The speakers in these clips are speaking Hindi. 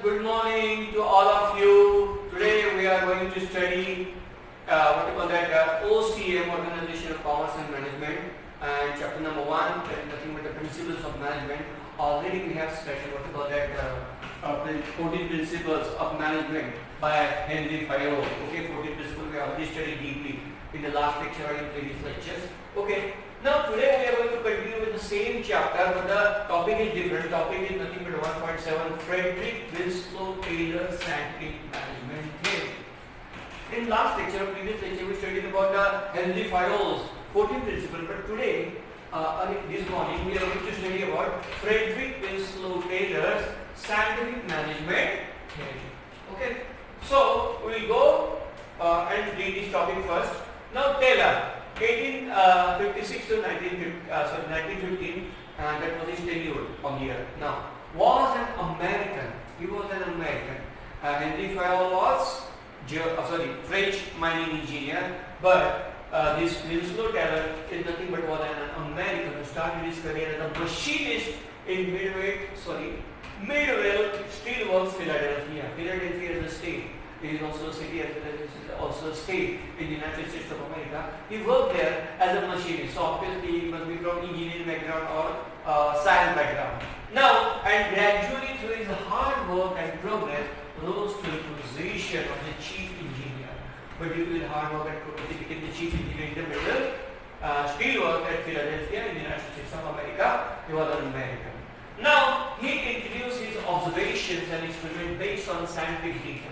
good morning to all of you. Today we are going to study OCM, Organization of Commerce and Management, and chapter number 1, that is nothing but the principles of management. Already we have studied 14 principles of management by Henry Fayol. Okay, 14 principles we have already studied deeply in the last lecture or in previous lectures. Okay. Now today we are going to continue with the same chapter, but the topic is different. Topic is nothing but 1.7, Frederick Winslow Taylor Scientific Management Theory. In last lecture, previous lecture, we studied about the Henry Fayol's 14 principles, but today, this morning, we are going to study about Frederick Winslow Taylor's Scientific Management Theory. Okay, so we will go and read this topic first. Now Taylor, 1856 to 1915, that was his tenure on here. Now, was an American. He was an American. Henry Fayol was French mining engineer, but this Winslow Taylor is nothing but was an American who started his career as a machinist in Midwell Steelworks, Philadelphia. Philadelphia is a state. It is also a city as well as also a state in the United States of America. He worked there as a machinist. So obviously he must be from engineering background or science background. Now, and gradually through his hard work and progress, rose to the position of the chief engineer. But due to his hard work and progress, he became the chief engineer in the Midwell Steelworks at Philadelphia in the United States of America. He was an American. Now, he introduced his observations and experiments based on scientific data.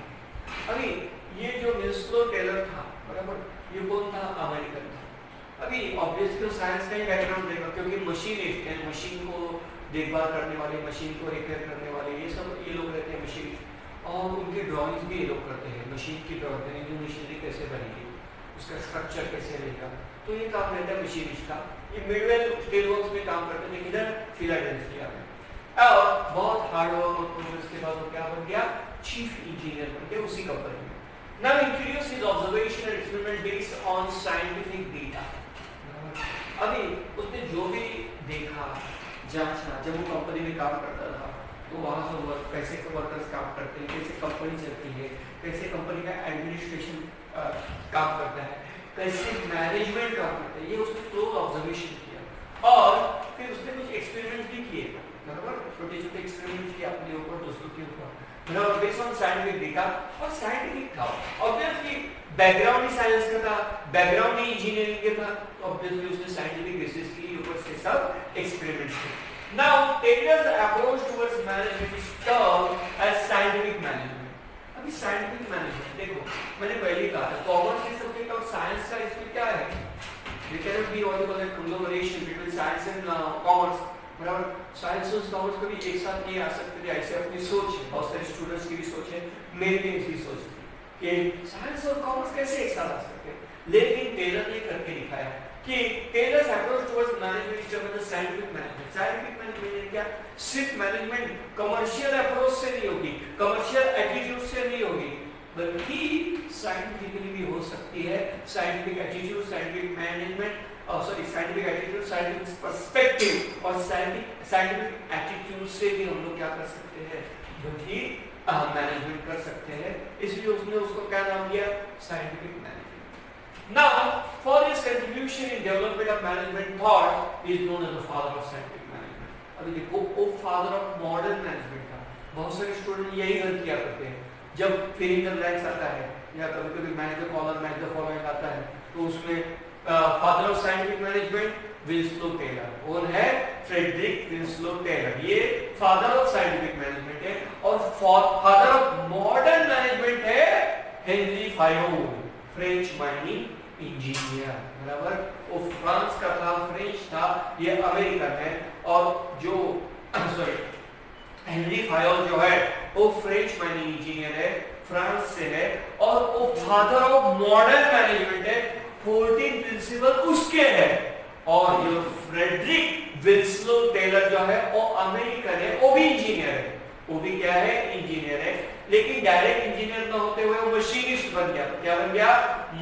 अभी ये जो विंस्लो टेलर था, बराबर, ये कौन था? अमेरिकन था. अभी ऑब्वियसली तो साइंस का ही बैकग्राउंड देगा, क्योंकि मशीनिस्ट यानी मशीन को देखभाल करने वाले, मशीन को रिपेयर करने वाले, ये सब ये लोग रहते हैं मशीनिस्ट. और उनके ड्राइंग्स भी ये लोग करते हैं, मशीन की ड्राइंग, यानी मशीनरी कैसे बनेगी, उसका स्ट्रक्चर कैसे रहेगा, तो ये काम रहता है मशीनिस्ट का. ये मिडवेल स्टीलवर्क्स में काम करते थे, किधर? फिलाडेल्फिया में. और बहुत हार्ड वर्क और प्रोग्रेस के बाद वो क्या बन गया? चीफ इंजीनियर बन गया उसी कंपनी में. Now introduce his observation and experiment based on scientific data. अभी उसने जो भी देखा, जांचा, जब वो कंपनी में काम करता था, तो वहाँ से कैसे वर्कर्स काम करते हैं, कैसे कंपनी चलती है, कैसे कंपनी का एडमिनिस्ट्रेशन काम करता है, कैसे मैनेजमेंट काम करता है, ये उसने क्लोज ऑब्जर्वेशन किया. और फिर उसने कुछ एक्सपेरिमेंट भी किए, बराबर, छोटे छोटे एक्सपेरिमेंट किए अपने ऊपर, दूसरों के ऊपर, बेस्ड ऑन साइंटिफिक डेटा. और साइंटिफिक था, ऑब्वियसली बैकग्राउंड ही साइंस का था, बैकग्राउंड ही इंजीनियरिंग के था, तो ऑब्वियसली उसने साइंटिफिक बेसिस के ऊपर से सब एक्सपेरिमेंट्स किए. Now Taylor's approach towards management is termed as scientific management. अभी साइंटिफिक मैनेजमेंट देखो, मैंने पहले कहा था कॉमर्स के सब्जेक्ट और साइंस का इसमें क्या है? We can not be what you call it collaboration between science and commerce. बराबर, साइंस और कॉमर्स कभी एक साथ नहीं आ सकते थे, ऐसे अपनी सोच है, बहुत सारे स्टूडेंट्स की भी सोच है, मेरी भी इसी सोच थी कि साइंस और कॉमर्स कैसे एक साथ आ सकते हैं. लेकिन टेलर ने करके दिखाया कि Taylor's approach towards management is termed as scientific management. Scientific management क्या? सिर्फ मैनेजमेंट कमर्शियल अप्रोच से नहीं होगी, कमर्शियल एटीट्यूड से नहीं होगी, बल्कि साइंटिफिकली भी हो सकती है. Scientific attitude, scientific management, scientific attitude, scientific perspective और साइंटिफिक एटीट्यूड से भी हम लोग क्या कर सकते हैं? बल्कि मैनेजमेंट कर सकते हैं. इसलिए उसने उसको क्या नाम दिया? Scientific management. Now for his contribution in development of management thought is known as the father of scientific management. अभी देखो, वो फादर ऑफ मॉडर्न मैनेजमेंट था. बहुत सारे स्टूडेंट यही गलती किया करते हैं. जब फिल इन द ब्लैंक्स आता है या कभी कभी match the column, match the following आता है, तो उसमें father of scientific management Winslow Taylor, और है फ्रेडरिक विंस्लो टेलर, ये फादर ऑफ साइंटिफिक मैनेजमेंट है. और फादर ऑफ मॉडर्न मैनेजमेंट है Henri Fayol, French mining engineer. बराबर, वो फ्रांस का था, फ्रेंच था, ये अमेरिकन है. और जो हेनरी फायोल जो है वो फ्रेंच माइनिंग इंजीनियर है, फ्रांस से है, और वो फादर ऑफ मॉडर्न मैनेजमेंट है. 14 प्रिंसिपल उसके हैं. और ये फ्रेडरिक विंस्लो टेलर जो है वो अमेरिकन है, वो भी इंजीनियर है. वो भी क्या है? इंजीनियर है. लेकिन डायरेक्ट इंजीनियर न होते हुए वो मशीनिस्ट बन गया. क्या बन गया?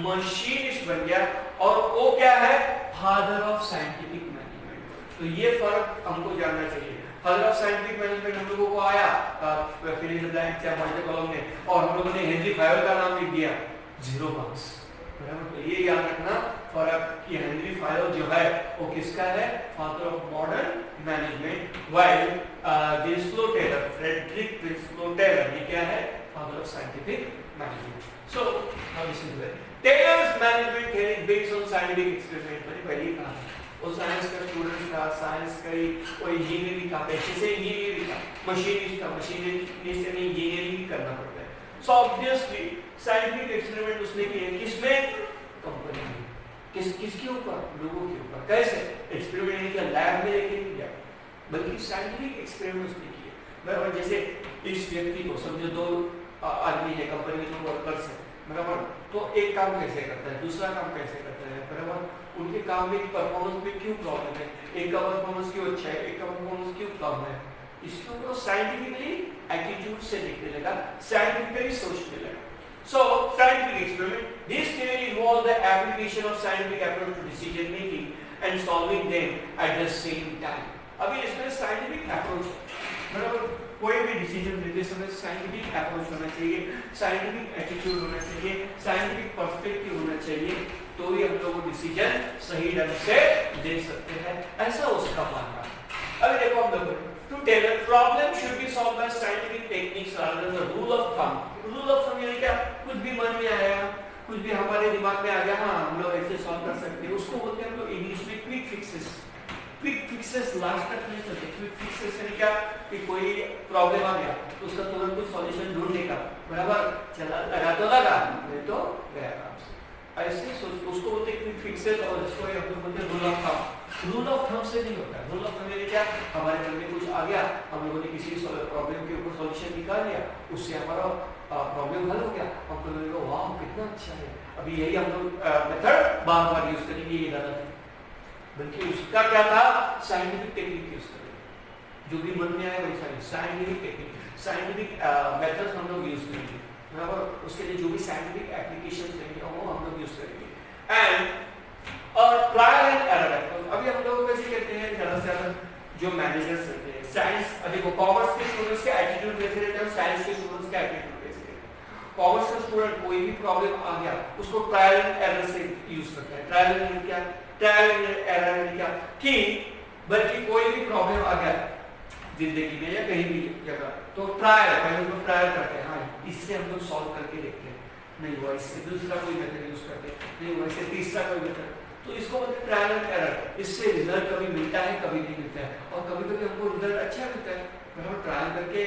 मशीनिस्ट बन गया. और वो क्या है? Father of scientific management. तो ये फर्क हमको जानना चाहिए. फादर ऑफ साइंटिफिक मैनेजमेंट हम लोगों को आया फिल इन द ब्लैंक या मल्टी कॉलम में, और हम लोगों ने हेनरी फायोल का नाम लिख दिया, 0 मार्क्स। तो ये याद रखना फॉर कि हेनरी फायोल जो है वो किसका है, father of modern management, while Winslow Taylor, Frederick Winslow Taylor, ये क्या है, father of scientific management. So now this is very Taylor's management theory based on scientific experiment. मैंने पहले ही कहा वो साइंस का स्टूडेंट था, साइंस का ही वो इंजीनियरिंग का पेशे से इंजीनियरिंग का, मशीनिस्ट का, मशीनिस्ट से इंजीनियरिंग करना पड़ता है। सो ऑब्वियसली साइंटिफिक एक्सपेरिमेंट उसने किए किसमें, कंपनी में, किसके ऊपर, लोगों के ऊपर। कैसे एक्सपेरिमेंट नहीं किया, लैब में लेके नहीं किया, बल्कि साइंटिफिक एक्सपेरिमेंट उसने किए। बराबर, जैसे इस व्यक्ति को समझो, 2 आदमी है कंपनी में, 2 वर्कर्स है, बराबर, तो एक काम कैसे करता है, दूसरा काम कैसे करता है, बराबर, उनके काम में परफॉर्मेंस में क्यों प्रॉब्लम है, एक का परफॉर्मेंस क्यों अच्छा है, एक का परफॉर्मेंस क्यों कम है, इसके ऊपर साइंटिफिकली एटीट्यूड से देखने लगा, साइंटिफिकली सोचने लगा। So scientific experiment, this theory involves the application of scientific approach to decision making and solving them at the same time. अभी इसमें साइंटिफिक अप्रोच है, बराबर, कोई भी डिसीजन लेते समय साइंटिफिक अप्रोच होना चाहिए, साइंटिफिक एटीट्यूड होना चाहिए, साइंटिफिक पर्सपेक्टिव होना चाहिए, तो ही हम लोग डिसीजन सही ढंग से ले सकते हैं, ऐसा उसका मानना है। अभी देखो हम लोग to Taylor, problem should be solved by scientific techniques rather than the rule of thumb. Rule of thumb यानी क्या, कुछ भी मन में आया, कुछ भी हमारे दिमाग में आ गया, हाँ हम लोग ऐसे सॉल्व कर सकते हैं, उसको बोलते हैं हम लोग इंग्लिश में quick fixes. Quick fixes last तक नहीं चलते। क्विक फिक्सेस यानी क्या, कि कोई प्रॉब्लम आ गया तो उसका तुरंत कुछ सॉल्यूशन ढूंढने का, बराबर, चला लगा तो लगा, नहीं तो गया काम से, ऐसे उसको बोलते हैं क्विक फिक्सेस, और इसको हम लोग बोलते हैं rule of thumb. Rule of thumb से नहीं होता। रूल ऑफ थंब यानी क्या, हमारे मन में कुछ आ गया, हम लोगों ने किसी प्रॉब्लम के ऊपर सॉल्यूशन निकाल लिया, उससे हमारा प्रॉब्लम हल हो गया, हमको लगेगा वाह कितना अच्छा है, अभी यही हम लोग मेथड बार बार यूज करेंगे, ये गलत है, बल्कि उसका क्या था, साइंटिफिक टेक्निक यूज करेंगे, जो भी मन में आया वैसा साइंटिफिक टेक्निक, साइंटिफिक मेथड्स हम लोग यूज करेंगे, बराबर, उसके लिए जो भी साइंटिफिक एप्लीकेशंस लेंगे वो हम लोग यूज करेंगे। एंड और ट्रायल एंड एरर है। तो अभी हम लोग कैसे कहते हैं, ज्यादा से ज्यादा जो मैनेजर्स रहते हैं, साइंस, देखो कॉमर्स के स्टूडेंट्स के एटीट्यूड कैसे रहते हैं, साइंस के स्टूडेंट्स का एटीट्यूड कैसे रहता है। कॉमर्स का स्टूडेंट कोई भी प्रॉब्लम आ गया उसको ट्रायल एंड एरर से यूज करता है। ट्रायल एंड क्या, ट्रायल एंड एरर यानी क्या, कि बल्कि कोई भी प्रॉब्लम आ गया जिंदगी में या कहीं भी जगह, तो ट्रायल, पहले तो ट्रायल करते हैं, हाँ इससे हम लोग सॉल्व करके देखते हैं, नहीं हुआ इससे दूसरा कोई मेथड यूज करते हैं, नहीं हुआ इससे तीसरा कोई मेथड, तो इसको बोलते हैं ट्रायल एंड एरर। इससे रिजल्ट कभी मिलता है कभी नहीं मिलता है, और कभी कभी हमको रिजल्ट अच्छा मिलता है, हम ट्रायल करके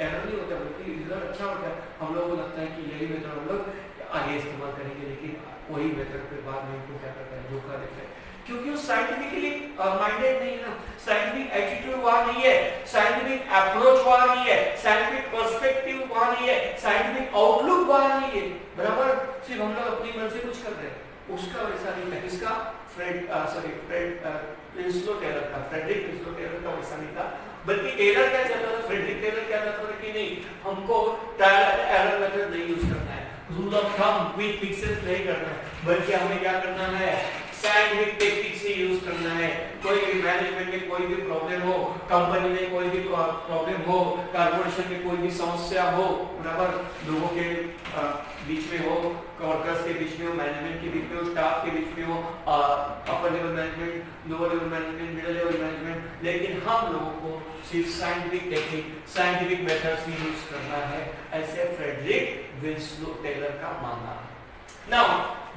एरर नहीं होता बल्कि रिजल्ट अच्छा होता है, हम लोगों को लगता है कि यही मेथड हम लोग आगे इस्तेमाल करेंगे, लेकिन वही मेथड के बाद में हमको क्या करता है, धोखा देता है, क्योंकि वो साइंटिफिकली माइंडेड नहीं है ना, साइंटिफिक एटीट्यूड वहां नहीं है, साइंटिफिक अप्रोच वहां नहीं है, साइंटिफिक पर्सपेक्टिव वहां नहीं है, साइंटिफिक आउटलुक वहां नहीं है, बराबर, सिर्फ हम लोग अपनी मन से कुछ कर रहे हैं, उसका वैसा नहीं था। किसका, फ्रेडरिक विंस्लो टेलर का, फ्रेडरिक विंस्लो टेलर का वैसा नहीं था, बल्कि टेलर क्या चाहता था, फ्रेडरिक टेलर क्या चाहता था कि नहीं, हमको ट्रायल एंड एरर मेथड नहीं यूज करना है, rule of thumb, quick fixes नहीं करना है, बल्कि हमें क्या करना है, साइंटिफिक टेक्निक से यूज करना है। कोई भी मैनेजमेंट में कोई भी प्रॉब्लम हो, कंपनी में कोई भी प्रॉब्लम हो, कॉर्पोरेशन में कोई भी समस्या हो, बराबर, लोगों के बीच में हो, वर्कर्स के बीच में हो, मैनेजमेंट के बीच में हो, स्टाफ के बीच में हो, upper level management, lower level management, middle level management, लेकिन हम लोगों को सिर्फ साइंटिफिक टेक्निक, साइंटिफिक मेथड्स ही यूज करना है, ऐसे फ्रेडरिक विंस्लो टेलर का मानना है। Now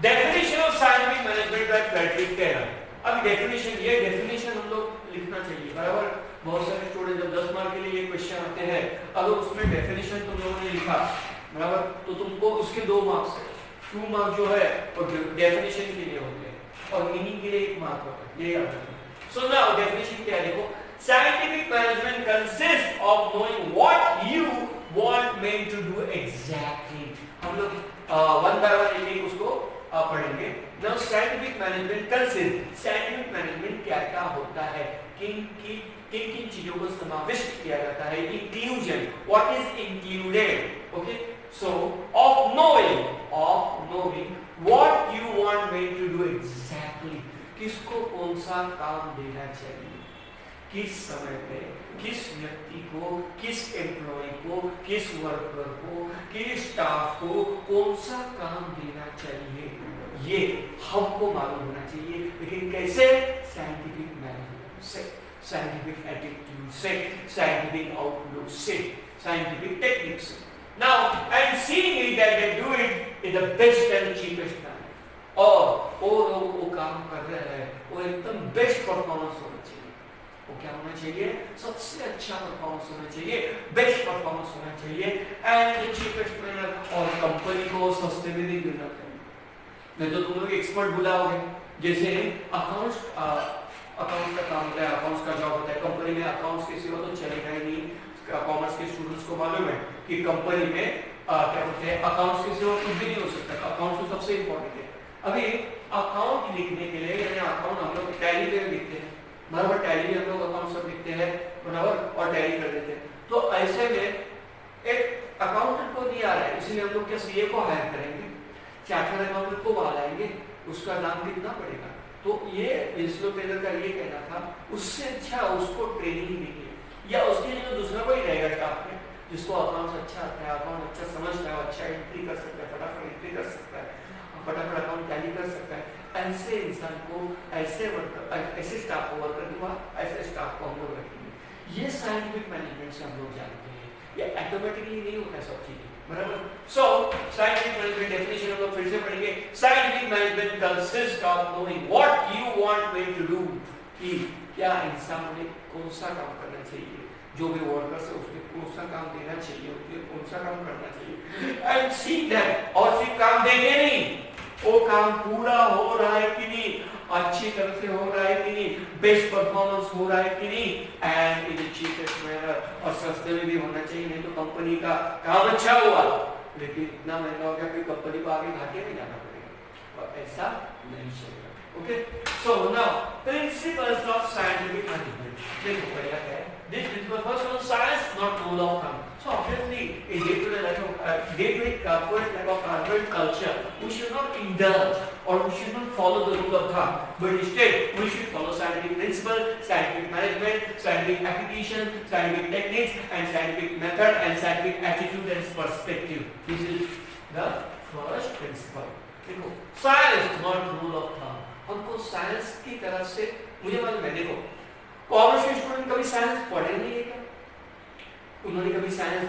definition of scientific management by Frederick Taylor. अब डेफिनेशन, ये डेफिनेशन हम लोग लिखना चाहिए, बराबर, बहुत सारे स्टूडेंट जब 10 मार्क के लिए ये क्वेश्चन आते हैं, अगर उसमें डेफिनेशन तुम लोगों ने लिखा, बराबर, तो तुमको उसके 2 मार्क्स है, 2 मार्क जो है और डेफिनेशन के लिए होते हैं, और मीनिंग के लिए 1 मार्क होता है, ये याद रखना। सो नाउ डेफिनेशन क्या है, देखो, scientific management consist of knowing what you want man to do exactly. हम लोग वन बाय वन एक उसको पढ़ेंगे। Now scientific management consist, scientific management क्या क्या होता है, किन चीजों को समाविष्ट किया जाता है, inclusion, what is included, okay, so of knowing what you want man to do exactly, किसको कौन सा काम देना चाहिए, किस समय पे किस व्यक्ति को, किस एम्प्लॉय को, किस वर्कर को, किस स्टाफ को कौन सा काम देना चाहिए, ये हमको मालूम होना चाहिए। लेकिन कैसे? साइंटिफिक मैनेजमेंट से, साइंटिफिक एटीट्यूड से, साइंटिफिक आउटलुक से, साइंटिफिक टेक्निक से। Now, and seeing it that they do it is the best and the cheapest manner. और वो लोग वो काम कर रहे हैं, वो एकदम बेस्ट परफॉर्मेंस होना चाहिए। वो क्या होना चाहिए? सबसे अच्छा परफॉर्मेंस होना चाहिए, बेस्ट परफॉर्मेंस होना चाहिए, एंड द चीपेस्ट मैनर। और कंपनी को सस्ते में नहीं देना चाहिए। नहीं तो तुम लोग एक्सपर्ट बुलाओगे, जैसे अकाउंट्स का काम होता है, अकाउंट्स का जॉब होता है कंपनी में, अकाउंट्स के सिवा तो चलेगा ही नहीं। कॉमर्स के स्टूडेंट्स को मालूम है कि कंपनी में क्या बोलते हैं, अकाउंट्स के सिवा कुछ भी नहीं हो सकता। अकाउंट्स तो सबसे इंपॉर्टेंट है। अभी अकाउंट लिखने के लिए, यानी अकाउंट हम लोग टैली पे लिखते हैं, बराबर, टैली में हम लोग अकाउंट सब लिखते हैं, बराबर, और टैली कर देते हैं। तो ऐसे में एक अकाउंटेंट को नहीं आ रहा है, इसलिए हम लोग क्या सीए को हायर करेंगे, चार्टर्ड अकाउंटेंट को बाहर लाएंगे, उसका दाम कितना पड़ेगा? तो ये विंस्लो टेलर का ये कहना था, उससे अच्छा उसको ट्रेनिंग देंगे, या उसके लिए जो दूसरा कोई रहेगा स्टाफ में, जिसको अकाउंट अच्छा आता है, अकाउंट अच्छा समझता है, अच्छा एंट्री कर सकता है, फटाफट एंट्री कर सकता है, फटाफट अकाउंट टैली कर सकता है, ऐसे इंसान को, ऐसे स्टाफ को वर्कर हुआ, ऐसे स्टाफ को हम लोग रखेंगे। ये साइंटिफिक मैनेजमेंट से हम लोग जानते हैं, ये ऑटोमेटिकली नहीं होता सब चीजें, बराबर। सो साइंटिफिक मैनेजमेंट डेफिनेशन हम लोग फिर से पढ़ेंगे। Scientific management consist of knowing what you want him to do, कि क्या इंसान ने कौन सा काम करना चाहिए, जो भी वर्कर्स है उसको कौन सा काम देना चाहिए, उसको कौन सा काम करना चाहिए, एंड सी दैट, और सिर्फ काम देने नहीं, वो काम पूरा हो रहा है कि नहीं, अच्छी तरह से हो रहा है कि नहीं, बेस्ट परफॉर्मेंस हो रहा है कि नहीं, and in the cheapest manner, और सस्ते में भी होना चाहिए। नहीं तो कंपनी का काम अच्छा हुआ लेकिन इतना महंगा हो गया कि कंपनी को आगे घाटे में जाना पड़ेगा, और ऐसा नहीं चलेगा। Okay, so now principles of scientific management. देखो पहला क्या है? This principle first one, science not rule of thumb. So obviously in day-to-day life of corporate culture, we should not indulge or we should not follow the rule of thumb, but instead we should follow scientific principle, scientific management, scientific application, scientific techniques, and scientific method and scientific attitude and perspective. This is the first principle. देखो, science not rule of thumb. हमको साइंस की तरफ से, मुझे मालूम है, देखो कॉमर्स के स्टूडेंट कभी साइंस पढ़े नहीं है क्या? उन्होंने कभी साइंस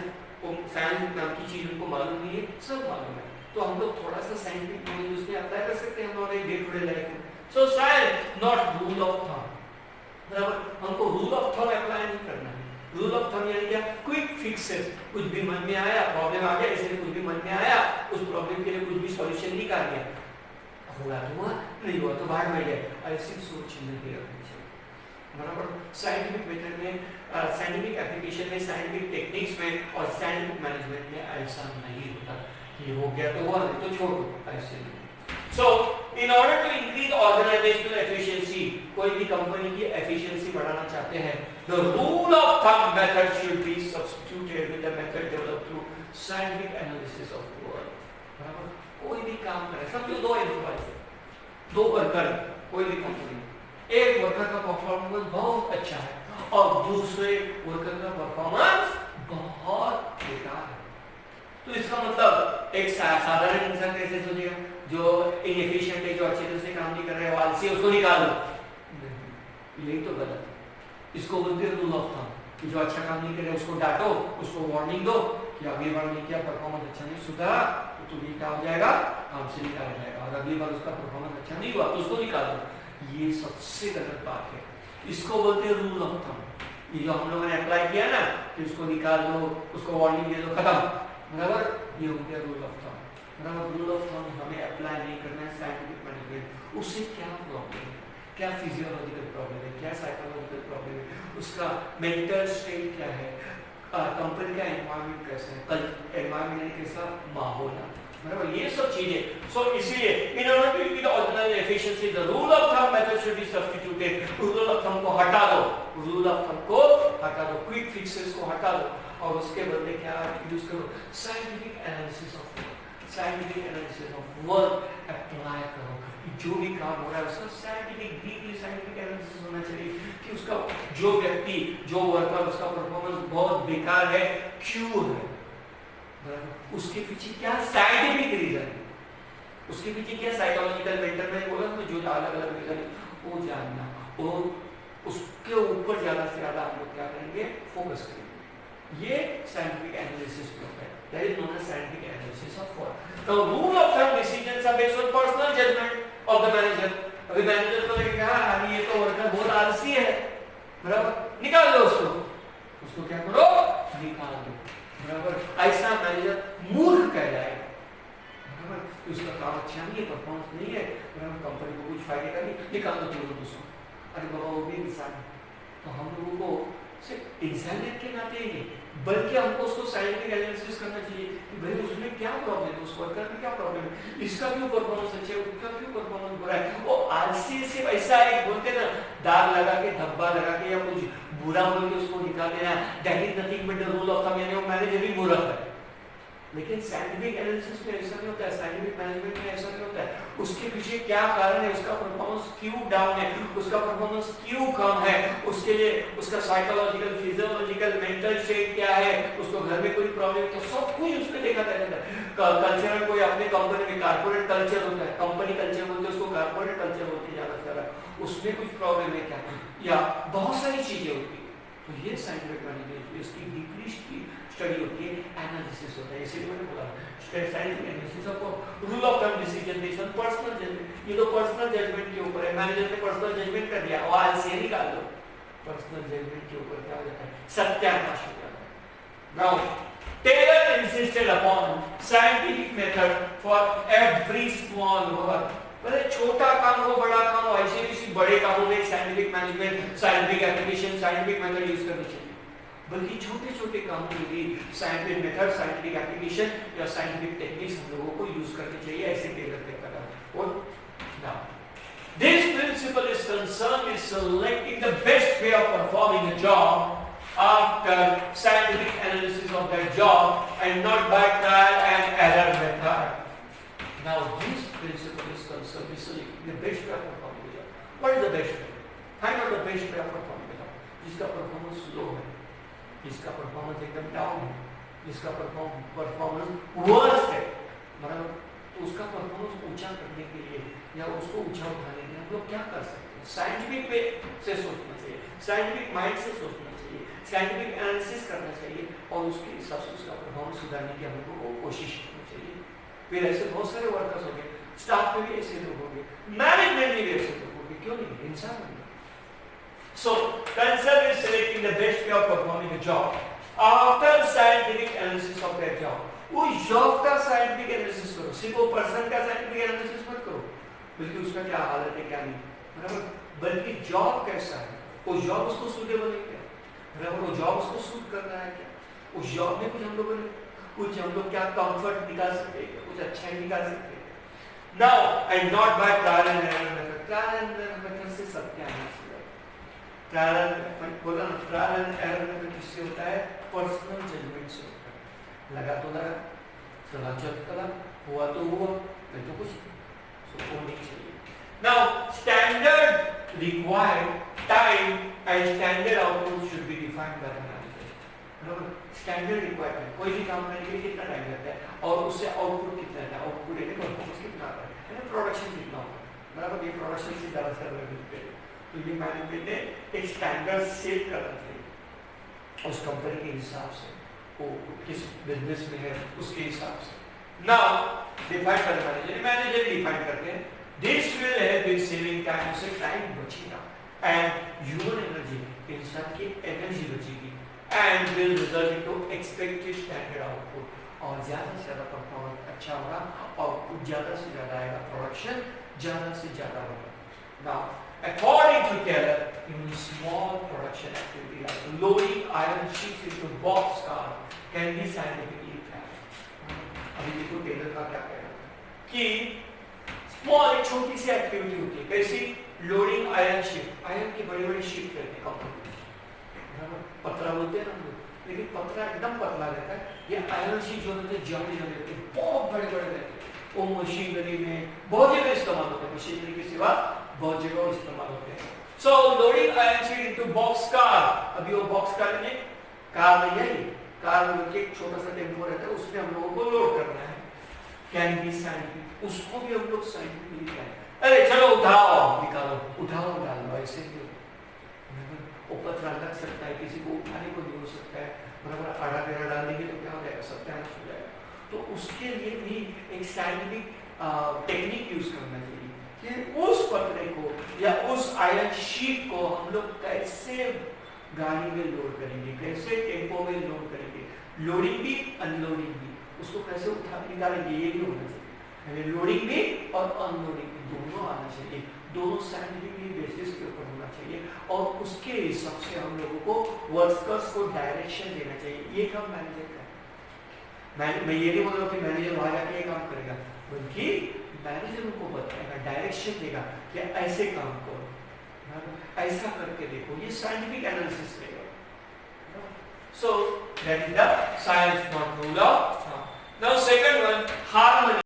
नाम की चीज उनको मालूम नहीं है, सब मालूम है। तो हम लोग थोड़ा सा साइंटिफिक नॉलेज उसमें अप्लाई कर सकते हैं हमारे डे टू डे लाइफ में। So science not rule of thumb, बराबर, हमको रूल ऑफ थंब अप्लाई नहीं करना है। रूल ऑफ थंब यानी क्या? क्विक फिक्सेस, कुछ भी मन में आया, प्रॉब्लम आ गया, इसलिए कुछ भी मन में आया, उस प्रॉब्लम के लिए कुछ भी सॉल्यूशन निकाल दिया, हुआ तो हुआ, नहीं हुआ तो भाग में गए, ऐसी सोच नहीं रखनी चाहिए, बराबर। साइंटिफिक मेथड में, साइंटिफिक एप्लीकेशन में, साइंटिफिक टेक्निक्स में और साइंटिफिक मैनेजमेंट में ऐसा नहीं होता कि हो गया तो हुआ, नहीं तो छोड़ दो, ऐसे नहीं। So in order to increase organisational efficiency, कोई भी कंपनी की एफिशिएंसी बढ़ाना चाहते हैं, the rule of thumb method should be substituted with the method developed through scientific analysis of work, बराबर। कोई भी काम करे, समझो दो एम्प्लॉयज, दो वर्कर, कोई भी कंपनी, एक वर्कर का परफॉर्मेंस बहुत अच्छा है और दूसरे वर्कर का परफॉर्मेंस बहुत बेकार है, तो इसका मतलब एक साधारण इंसान कैसे सोचेगा, जो इनएफिशिएंट है, जो अच्छे तरह से काम नहीं कर रहा है, आलसी है, उसको निकाल दो, यही तो गलत है। इसको बोलते हैं रूल ऑफ थंब, कि जो अच्छा काम नहीं कर रहा है उसको डांटो, उसको वार्निंग दो कि अगली बार नहीं किया, परफॉर्मेंस अच्छा नहीं सुधरा तो भी क्या हो जाएगा, काम से निकाला जाएगा, और अगली बार उसका परफॉर्मेंस अच्छा नहीं हुआ तो उसको निकाल दो। ये सबसे गलत बात है, इसको बोलते हैं रूल ऑफ थंब। ये जो हम लोगों ने अप्लाई किया ना कि उसको निकाल दो, उसको वार्निंग दे दो, खत्म, बराबर, ये हो गया रूल ऑफ थंब, बराबर। रूल ऑफ थंब हमें अप्लाई नहीं करना है साइंटिफिक मैनेजमेंट। उससे क्या प्रॉब्लम है, क्या फिजियोलॉजिकल प्रॉब्लम है, क्या साइकोलॉजिकल प्रॉब्लम है, उसका मेंटल स्टेट क्या है, कंपनी का एनवायरनमेंट कैसा है, कल एनवायरनमेंट कैसा माहौल है, बराबर, ये सब चीजें। सो इसलिए in order to increase organisational efficiency the rule of thumb method should be substituted. Rule of thumb को हटा दो, रूल ऑफ थंब को हटा दो, क्विक फिक्सेस को हटा दो, और उसके बदले क्या यूज करो, scientific analysis of work. Scientific analysis of work apply करो, जो भी काम हो रहा है उसका साइंटिफिक डीपली साइंटिफिक एनालिसिस होना चाहिए कि उसका जो व्यक्ति जो वर्कर उसका परफॉर्मेंस बहुत बेकार है क्यों है, उसके पीछे क्या साइंटिफिक रीजन है, उसके पीछे क्या साइकोलॉजिकल मेंटल में बोला तो जो अलग अलग रीजन है वो जानना और उसके ऊपर ज्यादा से ज्यादा हम लोग क्या करेंगे फोकस करेंगे। ये साइंटिफिक एनालिसिस में होता है, that is known as scientific analysis of work. The rule of thumb decisions are based on personal judgement of the manager. अभी मैनेजर को लगेगा हाँ ये तो वर्कर बहुत आलसी है, बराबर, निकाल दो उसको क्या करो निकाल दो, बराबर। ऐसा मैनेजर मूर्ख कहलाएगा, बराबर, उसका काम अच्छा नहीं है, परफॉर्मेंस नहीं है, बराबर, कंपनी को कुछ फायदे का नहीं, निकाल दो तुरंत उसको। अरे बाबा वो भी इंसान है, तो हम लोगों को सिर्फ इंसानियत के नाते ही नहीं बल्कि हमको उसको साइंटिफिक एनालिसिस करना चाहिए कि भाई उसमें क्या प्रॉब्लम है, उस वर्कर में क्या प्रॉब्लम है, इसका क्यों परफॉर्मेंस अच्छा है, उसका क्यों परफॉर्मेंस बुरा है। वो आलसी सिर्फ ऐसा है बोलते ना दाग लगा के धब्बा लगा के या कुछ बुरा बोल के उसको निकाल देना, that is nothing but the rule of thumb, यानी वो मैनेजर भी मूर्ख है। लेकिन साइंटिफिक एनालिसिस में ऐसा नहीं होता है, साइंटिफिक मैनेजमेंट में ऐसा नहीं होता है, उसके पीछे क्या कारण है, उसका परफॉर्मेंस क्यों डाउन है, उसका परफॉर्मेंस क्यों कम है, उसके लिए उसका साइकोलॉजिकल फिजियोलॉजिकल मेंटल स्टेट क्या है, उसको घर में कोई प्रॉब्लम तो सब कुछ उसमें देखा जाता है। कल्चर में कोई अपने कंपनी में कारपोरेट कल्चर होता है, कंपनी कल्चर बोलते हैं उसको, कारपोरेट कल्चर होती है ज्यादा से ज्यादा, उसमें कुछ प्रॉब्लम है क्या या बहुत सारी चीजें होती है। तो ये साइंटिफिक मैनेजमेंट इसकी डीपली स्टडी होती है, एनालिसिस होता है, इसीलिए मैंने बोला scientific analysis of rule of thumb decision based on personal judgement. ये तो पर्सनल जजमेंट के ऊपर है, मैनेजर ने पर्सनल जजमेंट कर दिया और आज से निकाल दो, पर्सनल जजमेंट के ऊपर क्या हो जाता है, सत्यानाश हो जाता है। Now Taylor insisted upon scientific method for every small work। भले छोटा काम हो बड़ा काम हो, ऐसे किसी बड़े कामों में scientific management scientific application scientific method use करनी चाहिए, बल्कि छोटे छोटे कामों में भी साइंटिफिक मेथड साइंटिफिक एप्लीकेशन या साइंटिफिक टेक्निक्स हम लोगों को यूज करनी चाहिए, ऐसे टेलर कहता था। और now this principle is concerned with selecting the best way of performing a job after scientific analysis of that job and not by trial and error method। Now this principle is concerned with selecting the best way of performing the job। What is the best way? Find out the best way of performing the job। जिसका परफॉर्मेंस लो है, जिसका परफॉर्मेंस एकदम डाउन है, जिसका परफॉर्मेंस वर्स्ट है, बराबर, तो उसका परफॉर्मेंस ऊंचा करने के लिए या उसको ऊंचा उठाने के लिए हम लोग क्या कर सकते हैं? साइंटिफिक वे से सोचना चाहिए, साइंटिफिक माइंड से सोचना चाहिए, साइंटिफिक एनालिसिस करना चाहिए और उसके हिसाब से उसका परफॉर्मेंस सुधारने की हम लोगों को कोशिश करनी चाहिए। फिर ऐसे बहुत सारे वर्कर्स होंगे, स्टाफ में भी ऐसे लोग होंगे, मैनेजमेंट में भी ऐसे लोग होंगे, क्यों नहीं, इंसान होंगे। So, concern is selecting the best way of performing a job after scientific analysis of that job। उस जॉब का साइंटिफिक एनालिसिस करो, सिर्फ वो पर्सन का साइंटिफिक एनालिसिस मत करो, बल्कि उसका क्या हालत है क्या नहीं, बराबर, बल्कि जॉब कैसा है, वो जॉब उसको सूटेबल है क्या, बराबर, वो जॉब उसको सूट कर रहा है क्या, उस जॉब में कुछ हम लोगों ने कुछ हम लोग क्या कंफर्ट निकाल सकते हैं, कुछ अच्छा निकाल सकते हैं। Now and not by trial and error method. Trial and error method से सत्यानाश होता है। ट्रायल एंड एरर मेथड किससे होता है, पर्सनल जजमेंट से होता है। लगा तो लगा, चला चला, हुआ तो हुआ, नहीं तो कुछ नहीं चाहिए। Now standard required time and standard output should be defined by the manager. बराबर, स्टैंडर्ड रिक्वायरमेंट, कोई भी काम करने के लिए कितना टाइम लगता है और उससे आउटपुट कितना है, आउटपुट यानी परफॉर्मेंस कितना आता है, प्रोडक्शन कितना होता है, बराबर, ये प्रोडक्शन से ज्यादा से ज्यादा मिलते हैं। तो ये मैनेजमेंट ने एक स्टैंडर्ड सेट करना चाहिए उस कंपनी के हिसाब से, वो किस बिजनेस में है उसके हिसाब से। नाउ डिफाइन कर मैनेजर डिफाइन करते हैं, this will help in saving time, उससे टाइम बचेगा एंड ह्यूमन एनर्जी, इंसान की एनर्जी बचेगी and will result into expected standard output, और ज्यादा से ज्यादा परफॉर्मेंस अच्छा होगा, आउटपुट ज्यादा से ज्यादा आएगा, प्रोडक्शन ज्यादा से ज्यादा होगा। Now according to Taylor, even small production activity like loading iron sheets into box car can be scientifically planned। अभी देखो टेलर का क्या कहना है कि स्मॉल एक छोटी सी एक्टिविटी होती है, कैसी, लोडिंग आयरन शीट, आयरन की बड़ी बड़ी शीट रहती है कंपनी में, पत्रा बोलते हैं ना हम लोग, लेकिन पतला एकदम पतला रहता है। ये आयरन शीट जो होते हैं जमे जमे रहते हैं, बहुत बड़े बड़े रहते हैं, वो मशीनरी में बहुत जगह इस्तेमाल होते हैं, मशीनरी के सिवा बहुत जगह इस्तेमाल होते हैं। So loading iron sheet into box car, अभी वो बॉक्स कार में कार नहीं है, कार में एक छोटा सा टेम्पो रहता है, उसमें हम लोगों को लोड करना है। कैन बी साइंटिफिक, उसको भी हम लोग साइंटिफिक लिखा है, अरे चलो उठाओ निकालो, उठाओ डालो, ऐसे भी वो पतला लग सकता है, किसी को उठाने को नहीं हो सकता है, बराबर आड़ा टेढ़ा डाल देंगे तो क्या हो जाएगा, सत्यानाश हो जाएगा। तो उसके लिए भी एक साइंटिफिक टेक्निक यूज करना चाहिए कि उस पतले को या उस आयरन शीट को हम लोग कैसे गाड़ी में लोड करेंगे, कैसे टेम्पो में लोड करेंगे, लोडिंग भी अनलोडिंग भी, उसको कैसे उठा निकालेंगे, ये भी होना चाहिए। लोडिंग भी और अनलोडिंग भी दोनों आना चाहिए, दोनों साइंटिफिक बेसिस के ऊपर होना चाहिए, और उसके हिसाब से हम लोगों को वर्कर्स को डायरेक्शन देना चाहिए। ये काम मैनेजर का है। मैं ये नहीं बोल रहा कि मैनेजर वहां जाके ये काम करेगा, बल्कि मैनेजर उनको बताएगा, डायरेक्शन देगा कि ऐसे काम करो, ऐसा करके देखो, ये साइंटिफिक एनालिसिस रहेगा। So that is the science not rule of